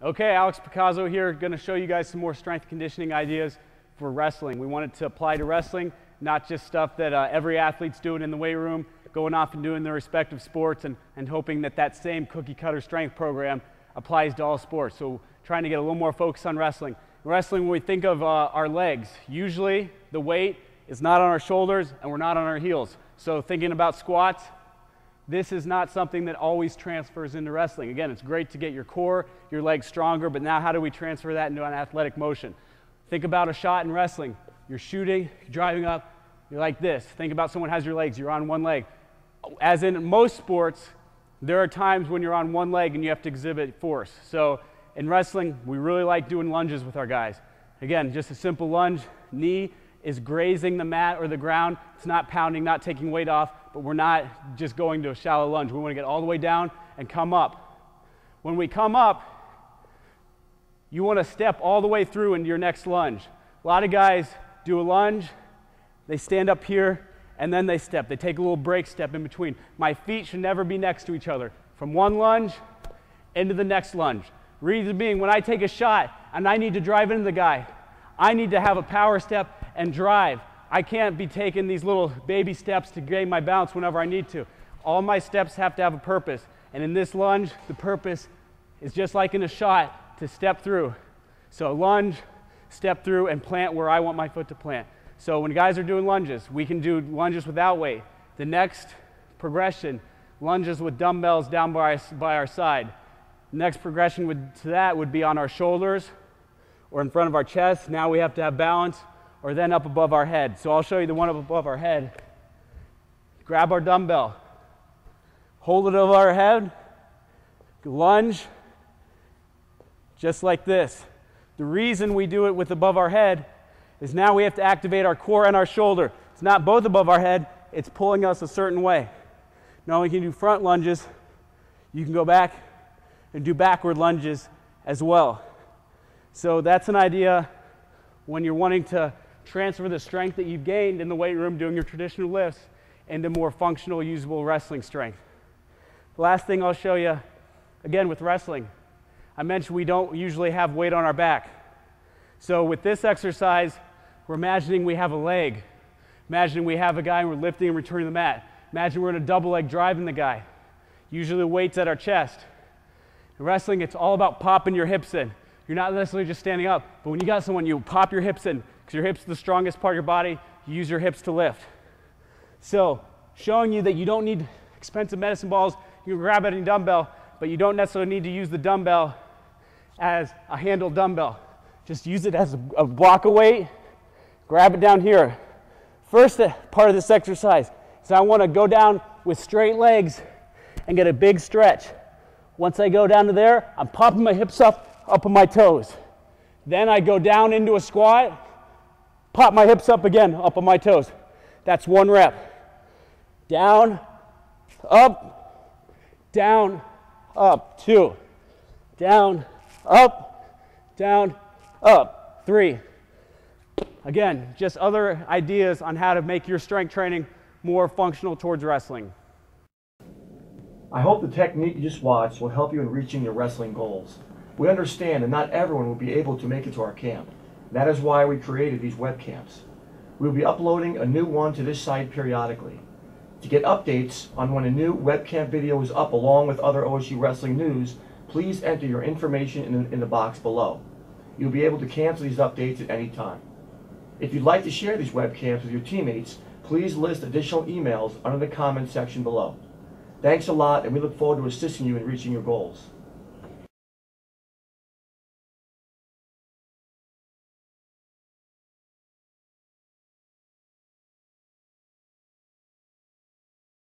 Okay, Alex Picasso here, going to show you guys some more strength conditioning ideas for wrestling. We want it to apply to wrestling, not just stuff that every athlete's doing in the weight room, going off and doing their respective sports and hoping that that same cookie cutter strength program applies to all sports. So trying to get a little more focus on wrestling. Wrestling, when we think of our legs, usually the weight is not on our shoulders and we're not on our heels. So thinking about squats, this is not something that always transfers into wrestling. Again, it's great to get your core, your legs stronger, but now how do we transfer that into an athletic motion? Think about a shot in wrestling. You're shooting, you're driving up, you're like this. Think about someone has your legs, you're on one leg. As in most sports, there are times when you're on one leg and you have to exhibit force. So in wrestling, we really like doing lunges with our guys. Again, just a simple lunge, knee is grazing the mat or the ground. It's not pounding, not taking weight off, but we're not just going to a shallow lunge. We want to get all the way down and come up. When we come up, you want to step all the way through into your next lunge. A lot of guys do a lunge, they stand up here, and then they step. They take a little break step in between. My feet should never be next to each other. From one lunge into the next lunge. Reason being, when I take a shot and I need to drive into the guy, I need to have a power step and drive. I can't be taking these little baby steps to gain my balance whenever I need to. All my steps have to have a purpose. And in this lunge, the purpose is just like in a shot, to step through. So lunge, step through, and plant where I want my foot to plant. So when guys are doing lunges, we can do lunges without weight. The next progression, lunges with dumbbells down by our side. Next progression to that would be on our shoulders or in front of our chest. Now we have to have balance, or then up above our head. So I'll show you the one up above our head. Grab our dumbbell, hold it over our head, lunge, just like this. The reason we do it with above our head is now we have to activate our core and our shoulder. It's not both above our head, it's pulling us a certain way. Not only can you do front lunges, you can go back and do backward lunges as well. So that's an idea when you're wanting to transfer the strength that you've gained in the weight room doing your traditional lifts into more functional, usable wrestling strength. The last thing I'll show you, again with wrestling, I mentioned we don't usually have weight on our back. So with this exercise, we're imagining we have a leg. Imagine we have a guy and we're lifting and returning the mat. Imagine we're in a double leg driving the guy. Usually the weight's at our chest. In wrestling, it's all about popping your hips in. You're not necessarily just standing up, but when you got someone, you pop your hips in, because your hips are the strongest part of your body. You use your hips to lift. So showing you that you don't need expensive medicine balls. You can grab any dumbbell, but you don't necessarily need to use the dumbbell as a handle dumbbell. Just use it as a block of weight. Grab it down here. First part of this exercise is I want to go down with straight legs and get a big stretch. Once I go down to there, I'm popping my hips up on my toes. Then I go down into a squat, pop my hips up again, up on my toes. That's one rep. Down, up, two. Down, up, three. Again, just other ideas on how to make your strength training more functional towards wrestling. I hope the technique you just watched will help you in reaching your wrestling goals. We understand that not everyone will be able to make it to our camp. That is why we created these webcams. We will be uploading a new one to this site periodically. To get updates on when a new webcam video is up along with other OSU wrestling news, please enter your information in the box below. You'll be able to cancel these updates at any time. If you'd like to share these webcams with your teammates, please list additional emails under the comments section below. Thanks a lot, and we look forward to assisting you in reaching your goals.